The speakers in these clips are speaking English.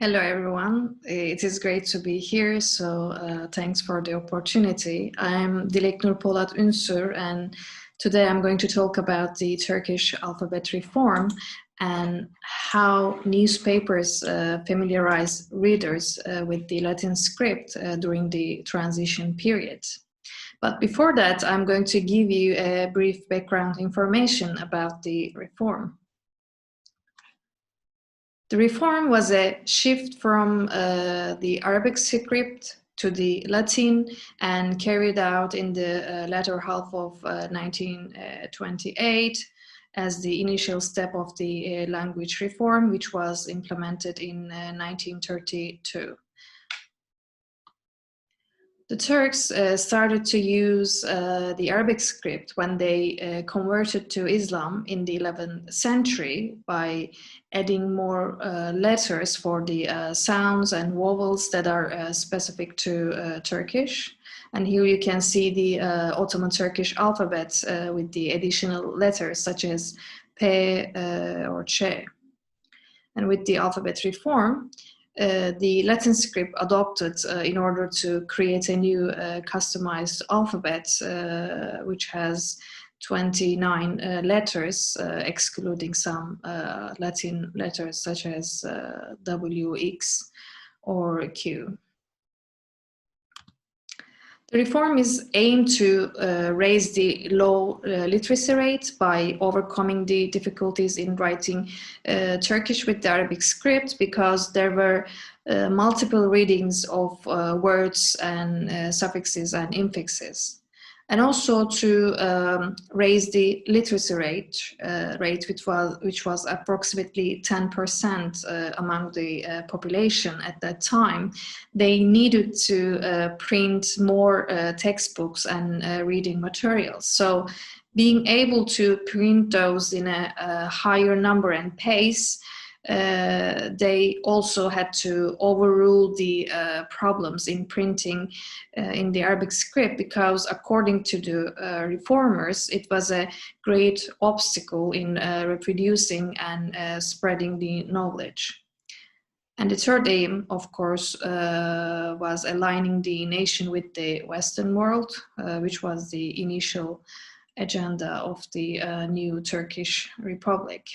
Hello everyone, it is great to be here, so thanks for the opportunity. I'm Dilek Polat Ünsür, and today I'm going to talk about the Turkish alphabet reform and how newspapers familiarize readers with the Latin script during the transition period. But before that, I'm going to give you a brief background information about the reform. The reform was a shift from the Arabic script to the Latin and carried out in the latter half of 1928 as the initial step of the language reform, which was implemented in 1932. The Turks started to use the Arabic script when they converted to Islam in the 11th century by adding more letters for the sounds and vowels that are specific to Turkish. And here you can see the Ottoman Turkish alphabet with the additional letters such as P or Ç. And with the alphabet reform, the Latin script adopted in order to create a new customized alphabet, which has 29 letters, excluding some Latin letters such as W, X, or Q. The reform is aimed to raise the low literacy rate by overcoming the difficulties in writing Turkish with the Arabic script, because there were multiple readings of words and suffixes and infixes. And also to raise the literacy rate, which was approximately 10% among the population at that time. They needed to print more textbooks and reading materials. So being able to print those in a higher number and pace, they also had to overrule the problems in printing in the Arabic script, because according to the reformers, it was a great obstacle in reproducing and spreading the knowledge. And the third aim, of course, was aligning the nation with the Western world, which was the initial agenda of the new Turkish Republic.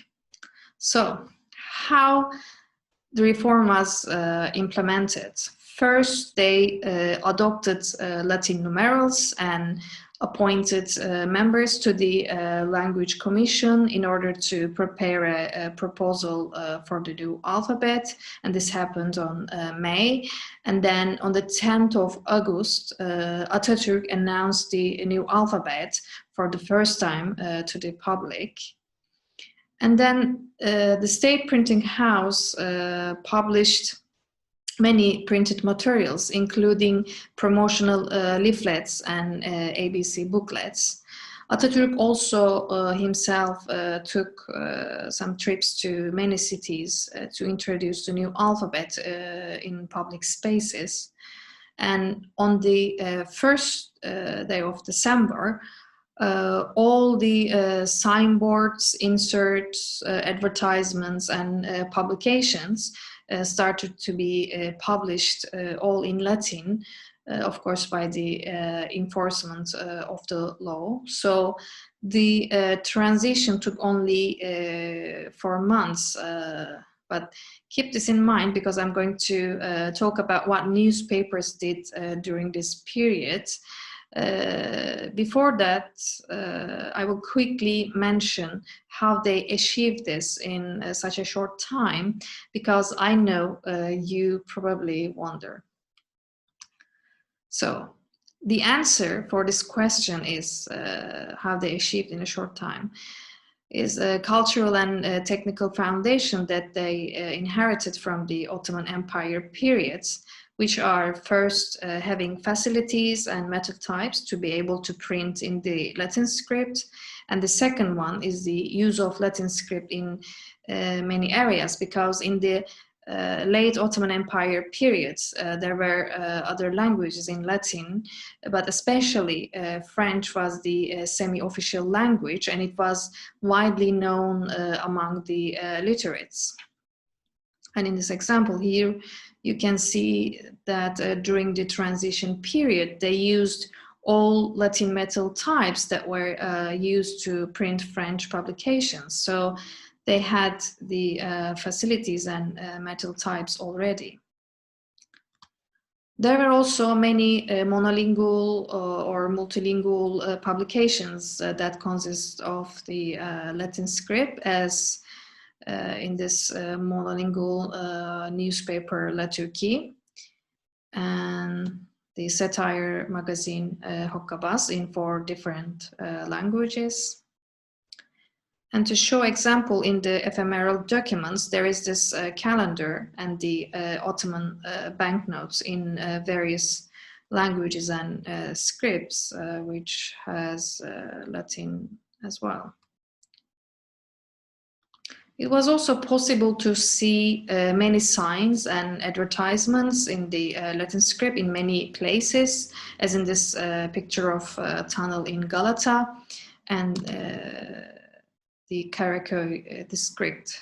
So, how the reform was implemented. First, they adopted Latin numerals and appointed members to the Language Commission in order to prepare a proposal for the new alphabet, and this happened on May. And then on the 10th of August, Atatürk announced the new alphabet for the first time to the public. And then the State Printing House published many printed materials, including promotional leaflets and ABC booklets. Atatürk also himself took some trips to many cities to introduce the new alphabet in public spaces. And on the first day of December, all the signboards, inserts, advertisements, and publications started to be published all in Latin, of course, by the enforcement of the law. So the transition took only 4 months, but keep this in mind, because I'm going to talk about what newspapers did during this period. Before that, I will quickly mention how they achieved this in such a short time, because I know you probably wonder. So the answer for this question is how they achieved in a short time is a cultural and technical foundation that they inherited from the Ottoman Empire periods, which are first having facilities and method types to be able to print in the Latin script. And the second one is the use of Latin script in many areas, because in the late Ottoman Empire periods, there were other languages in Latin, but especially French was the semi-official language, and it was widely known among the literates. And in this example here, you can see that during the transition period, they used all Latin metal types that were used to print French publications. So they had the facilities and metal types already. There were also many monolingual or multilingual publications that consist of the Latin script, as in this monolingual newspaper La Turquie, and the satire magazine Hokkabaz in 4 different languages. And to show example in the ephemeral documents, there is this calendar and the Ottoman banknotes in various languages and scripts, which has Latin as well. It was also possible to see many signs and advertisements in the Latin script in many places, as in this picture of a tunnel in Galata, and the Karaköy district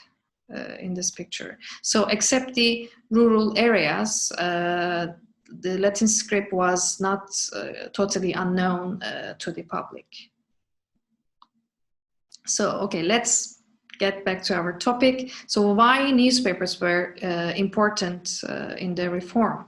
in this picture. So except the rural areas, the Latin script was not totally unknown to the public. So, okay, let's get back to our topic. So why newspapers were important in the reform?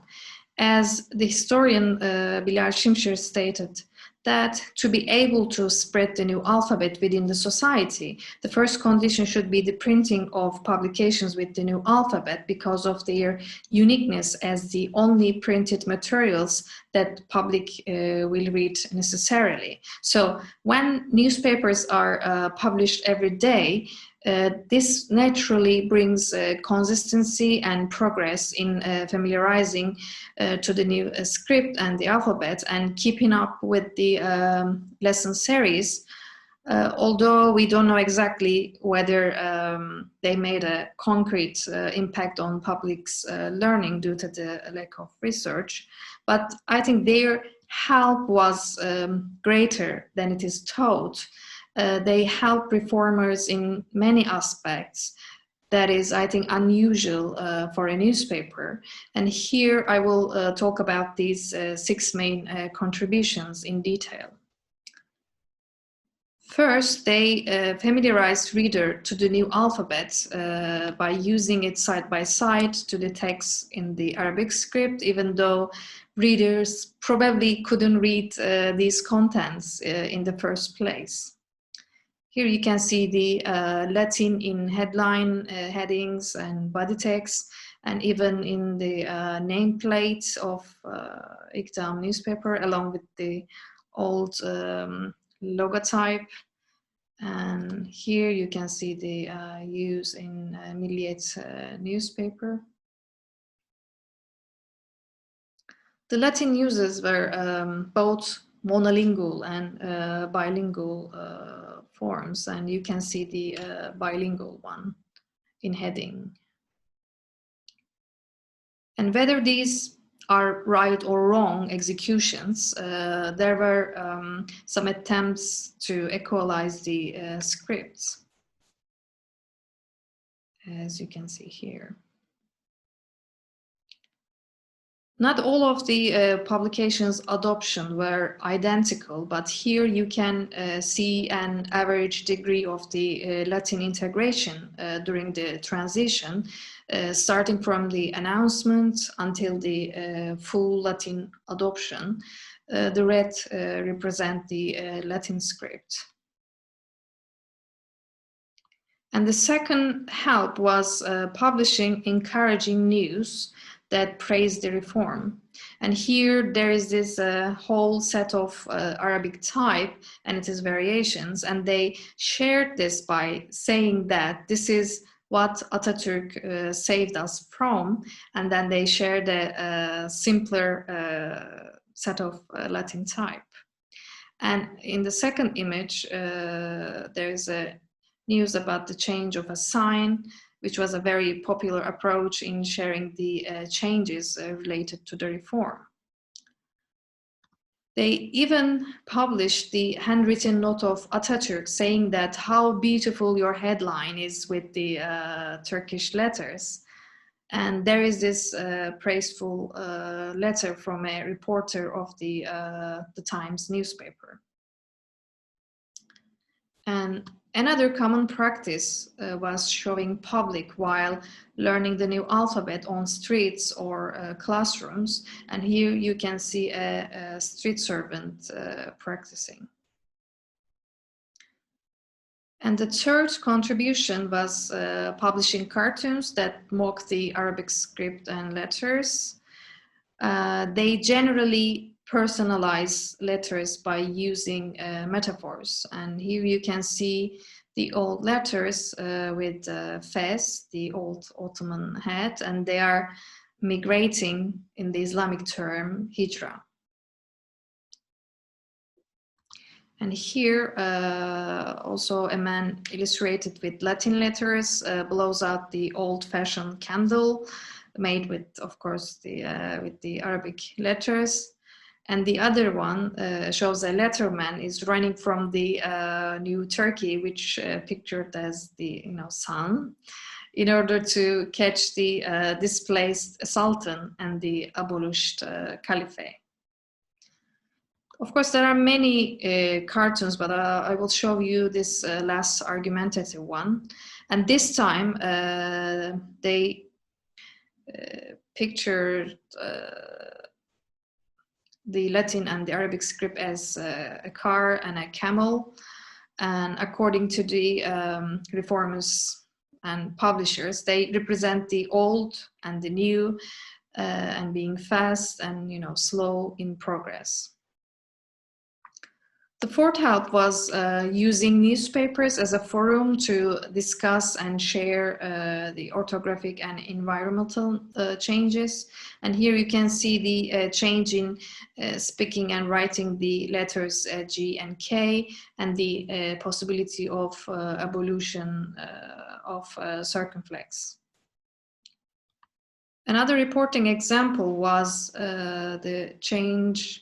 As the historian Bilal Şimşir stated, that to be able to spread the new alphabet within the society, the first condition should be the printing of publications with the new alphabet because of their uniqueness as the only printed materials that public will read necessarily. So when newspapers are published every day, this naturally brings consistency and progress in familiarizing to the new script and the alphabet and keeping up with the lesson series, although we don't know exactly whether they made a concrete impact on public's learning due to the lack of research. But I think their help was greater than it is taught. They help reformers in many aspects. That is, I think, unusual for a newspaper. And here I will talk about these 6 main contributions in detail. First, they familiarized reader to the new alphabet by using it side by side to the text in the Arabic script, even though readers probably couldn't read these contents in the first place. Here you can see the Latin in headline, headings and body text, and even in the nameplate of İktam newspaper, along with the old logotype. And here you can see the use in Milliyet newspaper. The Latin uses were both monolingual and bilingual forms, and you can see the bilingual one in heading. And whether these are right or wrong executions, there were some attempts to equalize the scripts, as you can see here. Not all of the publications' adoption were identical, but here you can see an average degree of the Latin integration during the transition, starting from the announcement until the full Latin adoption. The red represent the Latin script. And the second help was publishing encouraging news that praised the reform. And here there is this whole set of Arabic type and its variations, and they shared this by saying that this is what Atatürk saved us from, and then they shared a simpler set of Latin type. And in the second image, there is a news about the change of a sign, which was a very popular approach in sharing the changes related to the reform. They even published the handwritten note of Atatürk saying that how beautiful your headline is with the Turkish letters. And there is this praiseful letter from a reporter of the Times newspaper. And another common practice was showing public while learning the new alphabet on streets or classrooms. And here you can see a street servant practicing. And the third contribution was publishing cartoons that mock the Arabic script and letters. They generally personalize letters by using metaphors. And here you can see the old letters with fez, the old Ottoman head, and they are migrating in the Islamic term hijra. And here also a man illustrated with Latin letters blows out the old-fashioned candle made with, of course, with the Arabic letters. And the other one shows a letterman is running from the new Turkey, which pictured as the sun, in order to catch the displaced sultan and the abolished caliphate. Of course, there are many cartoons, but I will show you this last argumentative one. And this time they pictured the Latin and the Arabic script as a car and a camel. And according to the reformers and publishers, they represent the old and the new and being fast and slow in progress. The fourth help was using newspapers as a forum to discuss and share the orthographic and environmental changes. And here you can see the change in speaking and writing the letters G and K, and the possibility of abolition of circumflex. Another reporting example was the changes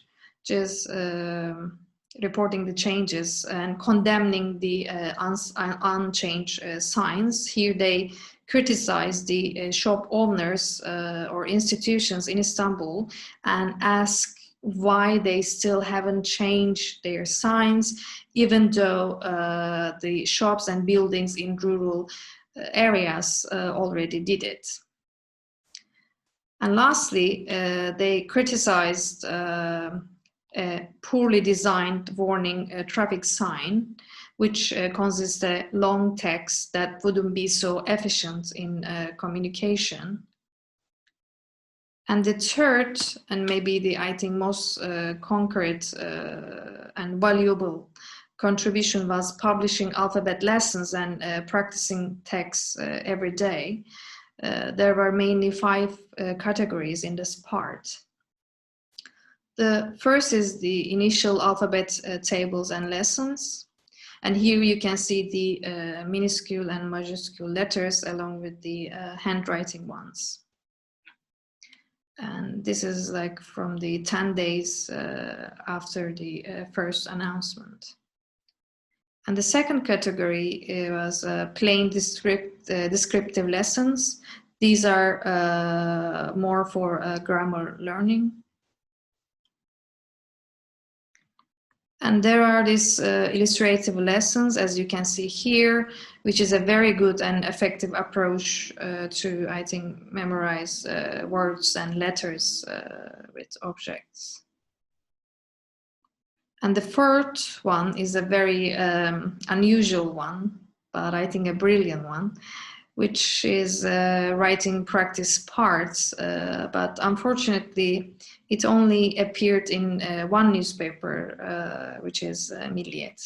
reporting the changes and condemning the unchanged signs. Here they criticize the shop owners or institutions in Istanbul and ask why they still haven't changed their signs, even though the shops and buildings in rural areas already did it. And lastly, they criticized a poorly designed warning traffic sign, which consists of a long text that wouldn't be so efficient in communication. And the third, and maybe the, I think, most concrete and valuable contribution was publishing alphabet lessons and practicing texts every day. There were mainly 5 categories in this part. The first is the initial alphabet tables and lessons. And here you can see the minuscule and majuscule letters along with the handwriting ones. And this is like from the 10 days after the first announcement. And the second category was plain descriptive lessons. These are more for grammar learning. And there are these illustrative lessons, as you can see here, which is a very good and effective approach to, I think, memorize words and letters with objects. And the third one is a very unusual one, but I think a brilliant one, which is writing practice parts, but unfortunately it only appeared in one newspaper, which is Milliyet.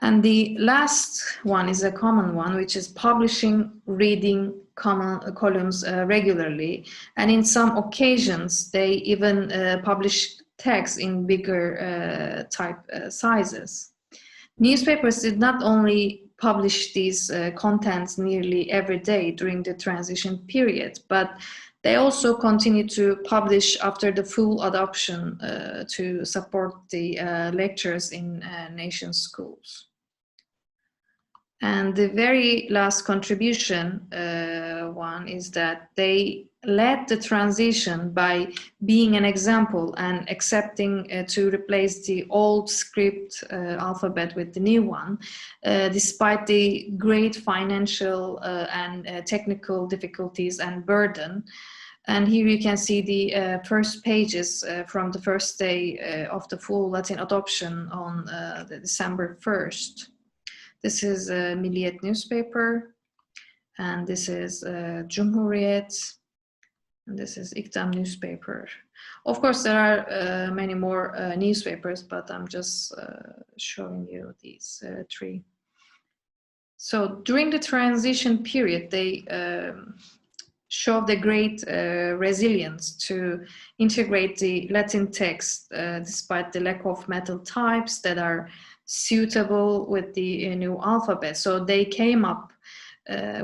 And the last one is a common one, which is publishing reading columns regularly. And in some occasions, they even publish text in bigger type sizes. Newspapers did not only publish these contents nearly every day during the transition period, but they also continue to publish after the full adoption to support the lectures in nation schools. And the very last contribution one is that they led the transition by being an example and accepting to replace the old script alphabet with the new one, despite the great financial and technical difficulties and burden. And here you can see the first pages from the first day of the full Latin adoption on the December 1st. This is a Milliyet newspaper, and this is Cumhuriyet, and this is İktam newspaper. Of course, there are many more newspapers, but I'm just showing you these three. So during the transition period, they showed the great resilience to integrate the Latin text despite the lack of metal types that are suitable with the new alphabet. So they came up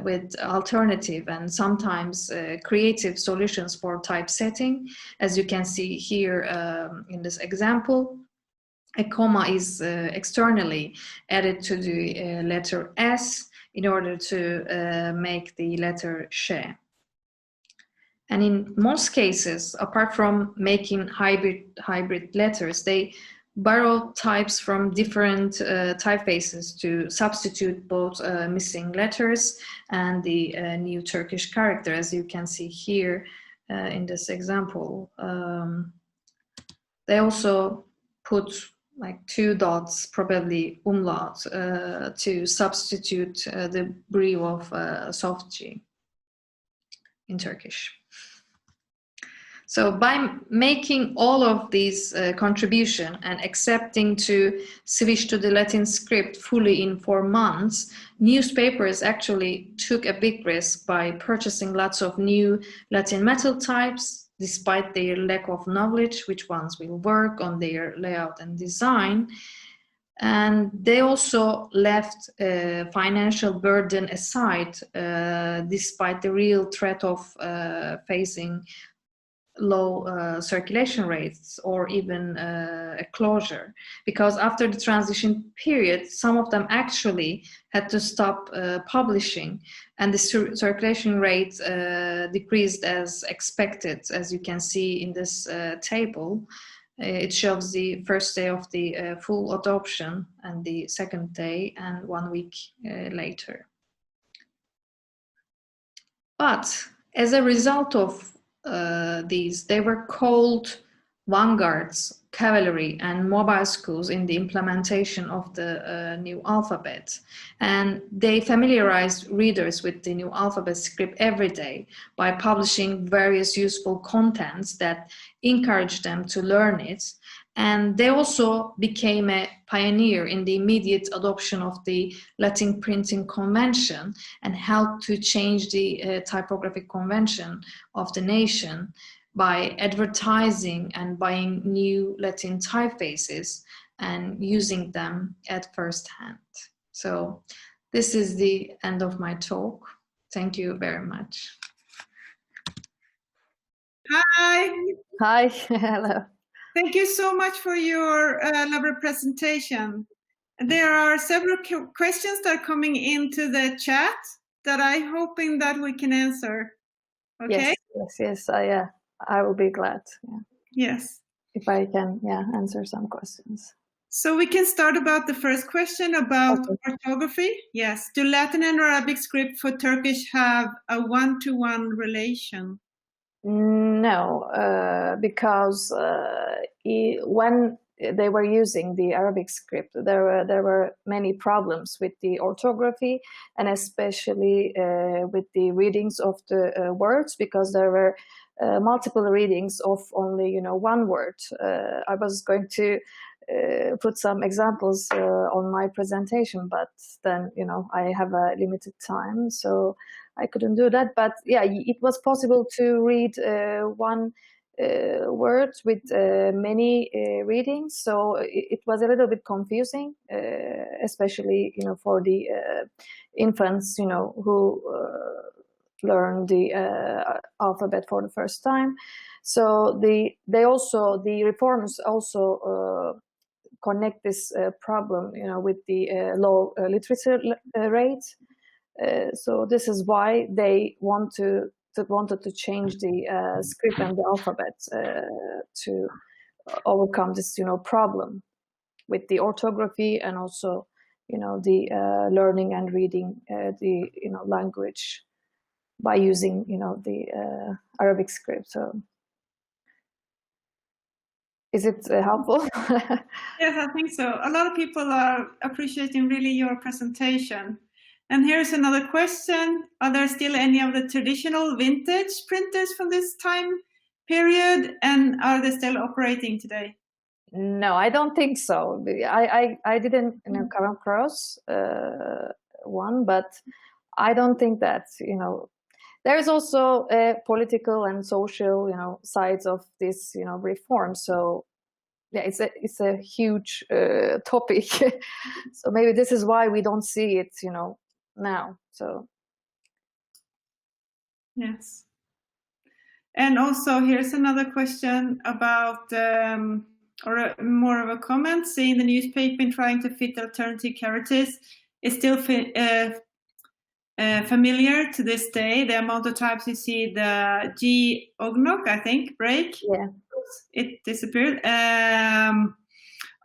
with alternative and sometimes creative solutions for typesetting. As you can see here in this example, a comma is externally added to the letter S in order to make the letter sh. And in most cases, apart from making hybrid letters, they borrow types from different typefaces to substitute both missing letters and the new Turkish character, as you can see here in this example. They also put like 2 dots, probably umlaut, to substitute the brief of soft G in Turkish. So by making all of these contribution and accepting to switch to the Latin script fully in 4 months, newspapers actually took a big risk by purchasing lots of new Latin metal types, despite their lack of knowledge which ones will work on their layout and design. And they also left financial burden aside, despite the real threat of facing low circulation rates or even a closure, because after the transition period, some of them actually had to stop publishing, and the circulation rate decreased as expected. As you can see in this table, it shows the first day of the full adoption and the second day and 1 week later. But as a result of these, they were called vanguards, cavalry, and mobile schools in the implementation of the new alphabet. And they familiarized readers with the new alphabet script every day by publishing various useful contents that encouraged them to learn it. And they also became a pioneer in the immediate adoption of the Latin printing convention and helped to change the typographic convention of the nation by advertising and buying new Latin typefaces and using them at first hand. So this is the end of my talk. Thank you very much. Hi. Hi, hello. Thank you so much for your lovely presentation. There are several questions that are coming into the chat that I'm hoping that we can answer. Okay? Yes, I will be glad. Yeah. Yes. If I can, answer some questions. So we can start about the first question about orthography. Yes. Do Latin and Arabic script for Turkish have a one-to-one relation? No, because when they were using the Arabic script, there were many problems with the orthography and especially with the readings of the words, because there were multiple readings of only one word. I was going to put some examples on my presentation, but then I have a limited time, so I couldn't do that. But yeah, it was possible to read one word with many readings, so it was a little bit confusing, especially for the infants who learn the alphabet for the first time. So the reformers also connect this problem, with the low literacy rate. So this is why they wanted to change the script and the alphabet to overcome this, problem with the orthography and also, the learning and reading the, language by using, the Arabic script. So is it helpful? Yes, I think so. A lot of people are appreciating really your presentation. And here's another question. Are there still any of the traditional vintage printers from this time period? And are they still operating today? No, I don't think so. I didn't come across one, but I don't think that, there is also a political and social, sides of this, reform. So yeah, it's a huge topic. So maybe this is why we don't see it, now. So yes. And also here's another question about, or more of a comment, seeing the newspaper and trying to fit alternative characters is still familiar to this day. The amount of times you see the G ognok, I think, break. yeah, it disappeared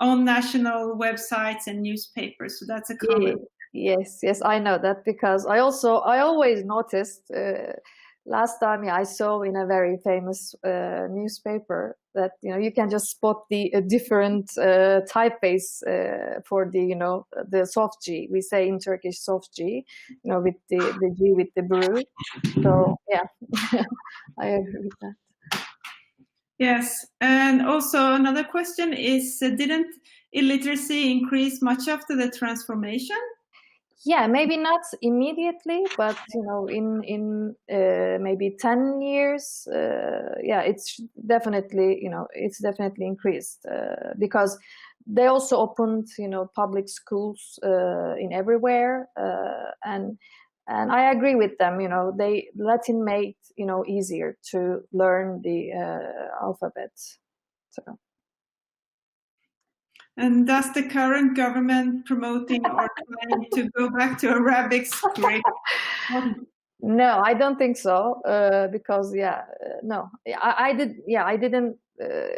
on national websites and newspapers. So that's a common. Yes, I know that, because I always noticed last time I saw in a very famous newspaper that you can just spot the different typeface for the the soft G. We say in Turkish soft G, with the G with the brew. So yeah, I agree with that. Yes, and also another question is, didn't illiteracy increase much after the transformation? Yeah, maybe not immediately, but in maybe 10 years, yeah, it's definitely increased because they also opened public schools in everywhere, and I agree with them. They Latin made easier to learn the alphabet. So. And does the current government promoting or trying to go back to Arabic script? No, I don't think so. Because no, I didn't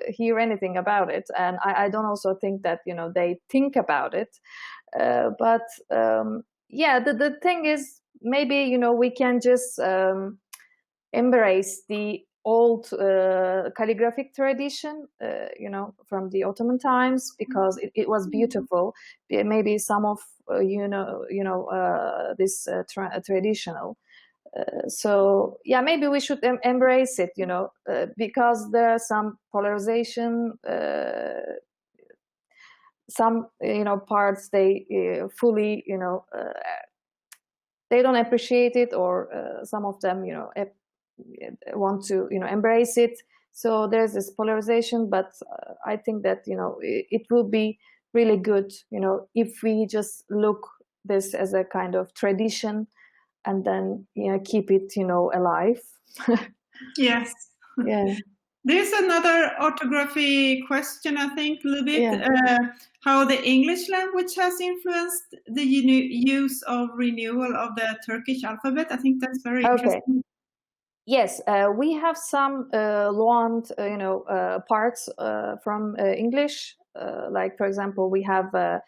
hear anything about it, and I don't also think that they think about it. But the thing is, maybe we can just embrace the old calligraphic tradition, from the Ottoman times, because it was beautiful. Maybe some of this traditional. So yeah, maybe we should embrace it, because there are some polarization. Some parts they fully they don't appreciate it, or some of them want to embrace it. So there's this polarization, but I think that it will be really good if we just look this as a kind of tradition, and then keep it alive. Yes. Yeah. There's another orthography question, I think, a little bit. Yeah. How the English language has influenced the use of renewal of the Turkish alphabet. I think that's very interesting. Yes, we have some loaned, parts from English. Like, for example, we have a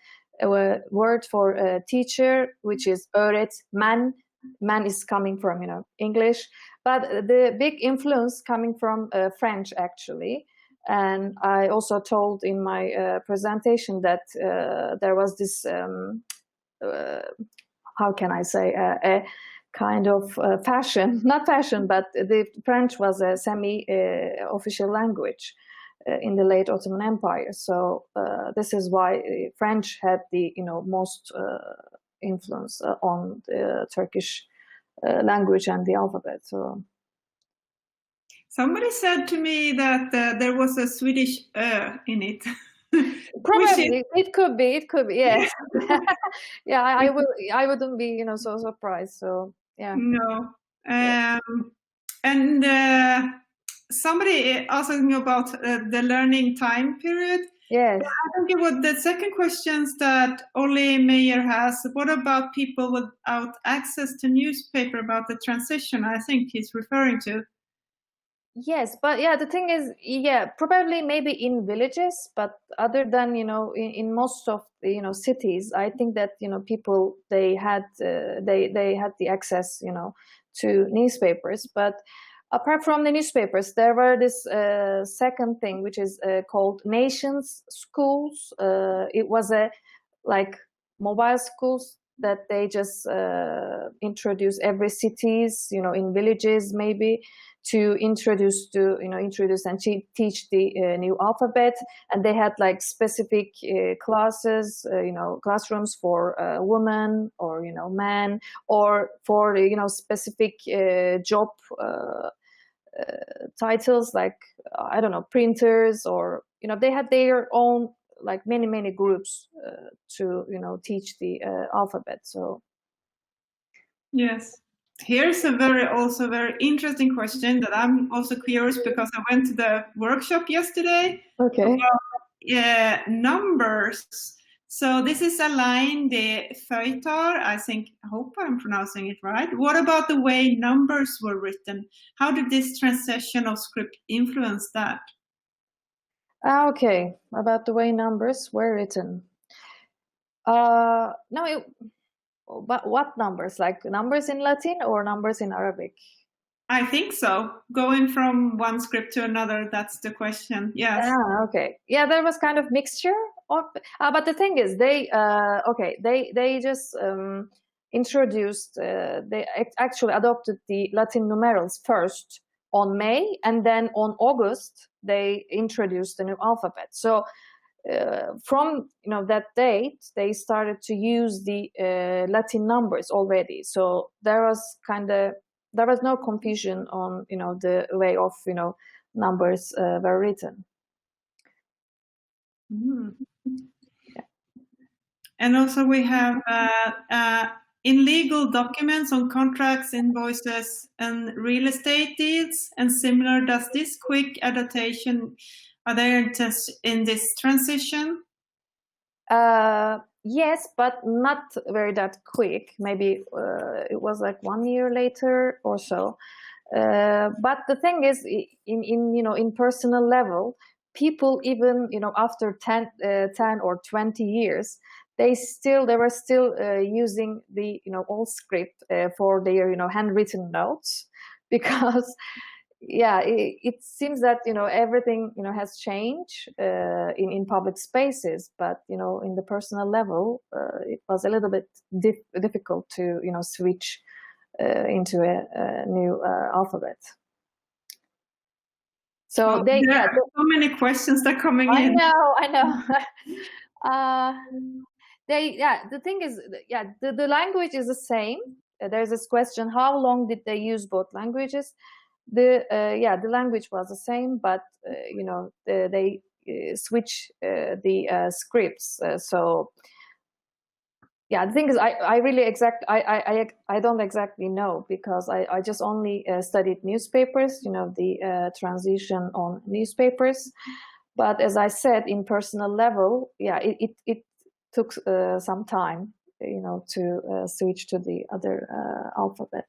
word for teacher, which is öğretmen. Man is coming from, English. But the big influence coming from French, actually. And I also told in my presentation that there was this, how can I say, a kind of fashion, not fashion, but the French was a semi-official language in the late Ottoman Empire. So this is why French had the most influence on the Turkish language and the alphabet. So somebody said to me that there was a Swedish in it. Probably it could be, yes. Yeah, I wouldn't be so surprised. So yeah. No. And somebody asking about the learning time period. Yes. I think what the second questions that Oli Meyer has, what about people without access to newspaper about the transition? I think he's referring to. Yes, but yeah, the thing is, yeah, probably maybe in villages, but other than, in most of the, cities, I think that, people, they had the access, to newspapers. But apart from the newspapers, there were this second thing, which is called nations schools. It was like mobile schools that they just introduce every cities, in villages maybe, to introduce and teach the new alphabet. And they had like specific classes, classrooms for women or men, or for specific job titles, like I don't know, printers, or they had their own, like many groups to teach the alphabet. So yes. Here's a also very interesting question that I'm also curious, because I went to the workshop yesterday. Okay. About numbers. So this is a line, the feuilletar, I hope I'm pronouncing it right. What about the way numbers were written? How did this transition of script influence that? Okay, about the way numbers were written. No, but what numbers? Like numbers in Latin or numbers in Arabic? I think so. Going from one script to another, that's the question. Yes. Okay. Yeah, there was kind of mixture of, but the thing is, they just introduced, they actually adopted the Latin numerals first on May, and then on August they introduced the new alphabet. So from that date, they started to use the Latin numbers already. So there was no confusion on the way of numbers were written. Mm. Yeah. And also we have in legal documents on contracts, invoices, and real estate deeds and similar, does this quick adaptation, are there in this transition? Yes, but not very that quick. Maybe it was like 1 year later or so. But the thing is, in personal level, people, even after 10 or 20 years, they were still using the old script for their handwritten notes, because yeah, it seems that everything has changed in public spaces, but in the personal level, it was a little bit difficult to switch into a new alphabet. So there are so many questions that are coming in. I know. The thing is, the language is the same. There's this question: how long did they use both languages? The language was the same, but they switch the scripts. So yeah, the thing is, I don't exactly know, because I just only studied newspapers, the transition on newspapers. But as I said, in personal level, yeah, it took some time, to switch to the other alphabet.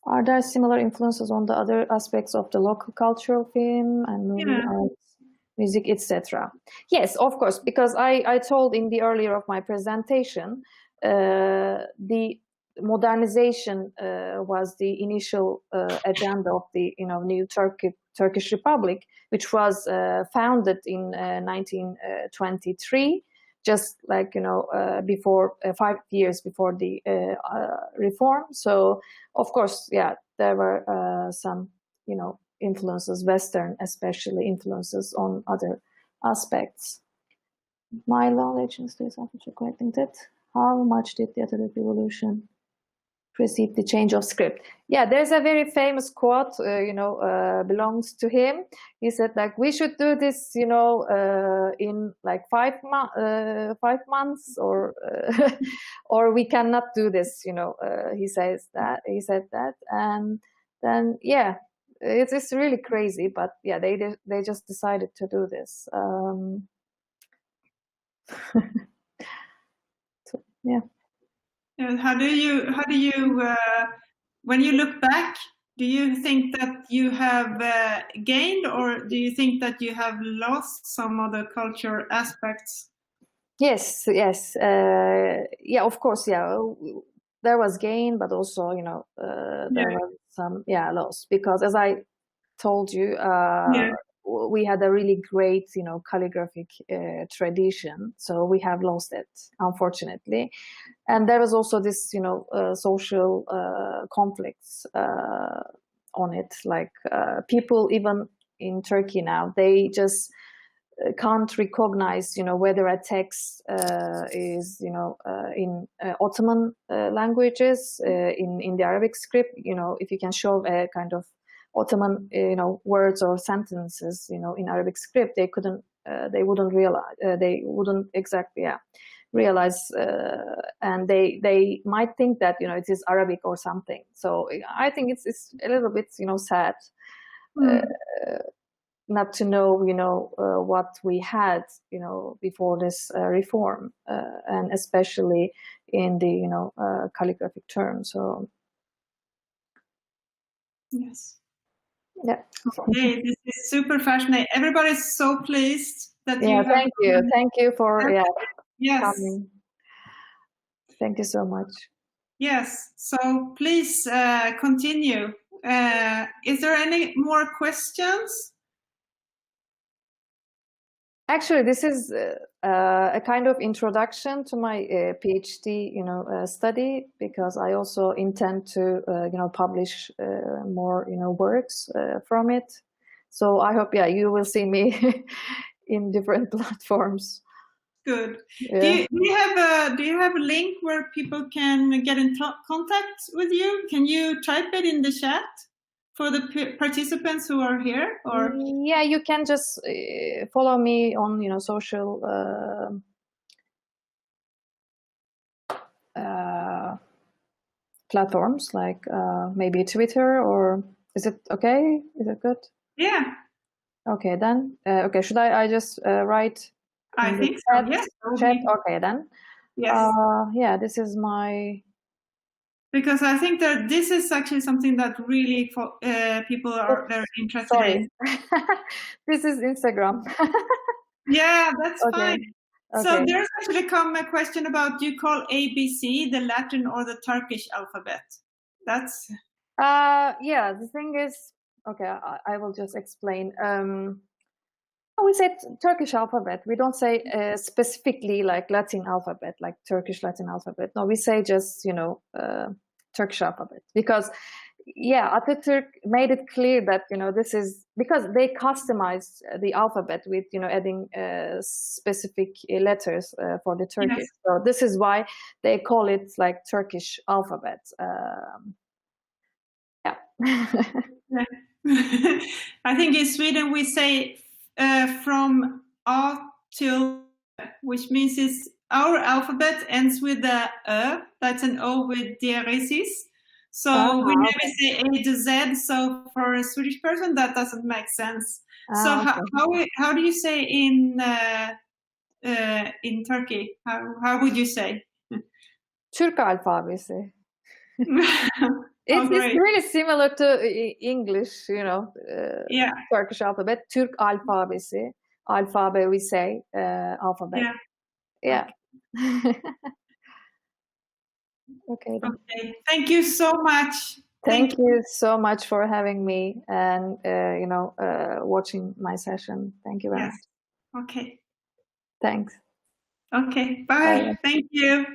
Are there similar influences on the other aspects of the local cultural film and movie arts, music, etc.? Yes, of course, because I told in the earlier of my presentation, the modernization was the initial agenda of the new Turkish Republic, which was founded in 1923. Just like before 5 years before the reform. So of course, yeah, there were some influences, Western especially influences on other aspects. My knowledge is correcting that. How much did the Atatürk revolution precede the change of script? Yeah, there's a very famous quote, belongs to him. He said, like, we should do this, in like 5 months, or or we cannot do this. He said that, and then it's really crazy, but yeah, they just decided to do this. So, yeah. And how do you when you look back, do you think that you have gained, or do you think that you have lost some of the culture aspects? Yes. Yeah, of course. Yeah, there was gain, but also, there was some loss, because as I told you, we had a really great, calligraphic tradition, so we have lost it, unfortunately. And there was also this, social conflicts on it. Like people, even in Turkey now, they just can't recognize, whether a text is, in Ottoman languages, in the Arabic script. If you can show a kind of Ottoman, words or sentences, in Arabic script, they wouldn't realize, they wouldn't exactly, realize, and they might think that, it is Arabic or something. So I think it's a little bit, sad. Not to know, what we had, before this reform, and especially in the, calligraphic terms. So, yes. Yeah. Okay, this is super fascinating. Everybody's so pleased that you. Thank you for yes. coming. Thank you so much. Yes. So please continue. Is there any more questions? Actually, this is a kind of introduction to my PhD, study, because I also intend to, publish more, works from it. So I hope, you will see me in different platforms. Good. Yeah. Do you have a link where people can get in contact with you? Can you type it in the chat for the participants who are here? Or yeah, you can just follow me on, social platforms, like maybe Twitter, or is it okay? Is it good? Yeah. Okay, then. Okay, should I just write? I think so. Yes. Chat. Okay, then. Yes. Yeah, this is my. Because I think that this is actually something that really people are very interested in. This is Instagram. Yeah, that's fine. Okay. So there's actually come a question about, do you call ABC the Latin or the Turkish alphabet? That's. Yeah, the thing is, okay, I will just explain. We say Turkish alphabet. We don't say specifically like Latin alphabet, like Turkish Latin alphabet. No, we say just, Turkish alphabet, because, Atatürk made it clear that, this is because they customized the alphabet with, adding specific letters for the Turkish. Yes. So this is why they call it like Turkish alphabet. I think in Sweden we say from A till, which means it's our alphabet ends with the Ö. That's an O with diaresis. So we never say A to Z. So for a Swedish person, that doesn't make sense. So how do you say in Turkey? How would you say? Türk alfabesi. It's really similar to English, Turkish alphabet. Türk alfabesi. Alphabet, we say, alphabet. Yeah. Okay. Okay. Thank you so much. Thank you so much for having me and, watching my session. Thank you very much. Okay. Thanks. Okay. Bye. Thank you.